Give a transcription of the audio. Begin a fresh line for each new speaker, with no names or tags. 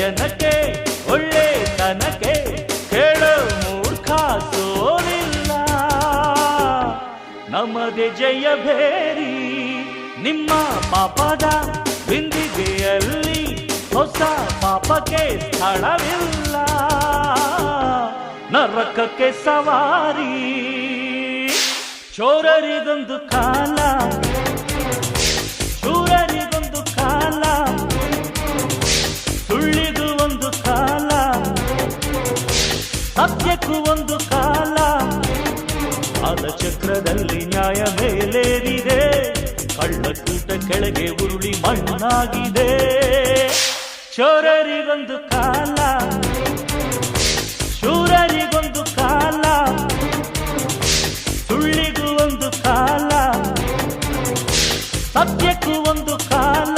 ಜನಕ್ಕೆ ಒಳ್ಳೆತನಕ್ಕೆ ಕೇಳೋ ಮೂರ್ಖ ಸೋಲಿಲ್ಲ. ನಮ್ಮದೇ ಜಯ ಭೇರಿ ನಿಮ್ಮ ಪಾಪದ ಬಿಂದಿಗೆಯಲ್ಲಿ ಹೊಸ ಪಾಪಕ್ಕೆ ಸ್ಥಳವಿಲ್ಲ. ನರಕಕ್ಕೆ ಸವಾರಿ ಚೋರರಿಗೊಂದು ಕಾಲ, ಶೂರರಿಗೊಂದು ಕಾಲ, ಸುಳ್ಳಿಗೂ ಒಂದು ಕಾಲ, ಸತ್ಯಕ್ಕೂ ಒಂದು ಕಾಲ. ಕಾಲಚಕ್ರದಲ್ಲಿ ನ್ಯಾಯ ಮೇಲೇರಿದೆ, ಕಳ್ಳಕೂಟ ಕೆಳಗೆ ಉರುಳಿ ಮಣ್ಣಾಗಿದೆ. ಚೋರರಿಗೊಂದು ಕಾಲ, ಶೂರರಿಗೊಂದು ಕಾಲ, ಸುಳ್ಳಿಗೂ ಒಂದು ಕಾಲ, ಸತ್ಯಕ್ಕೂ ಒಂದು ಕಾಲ.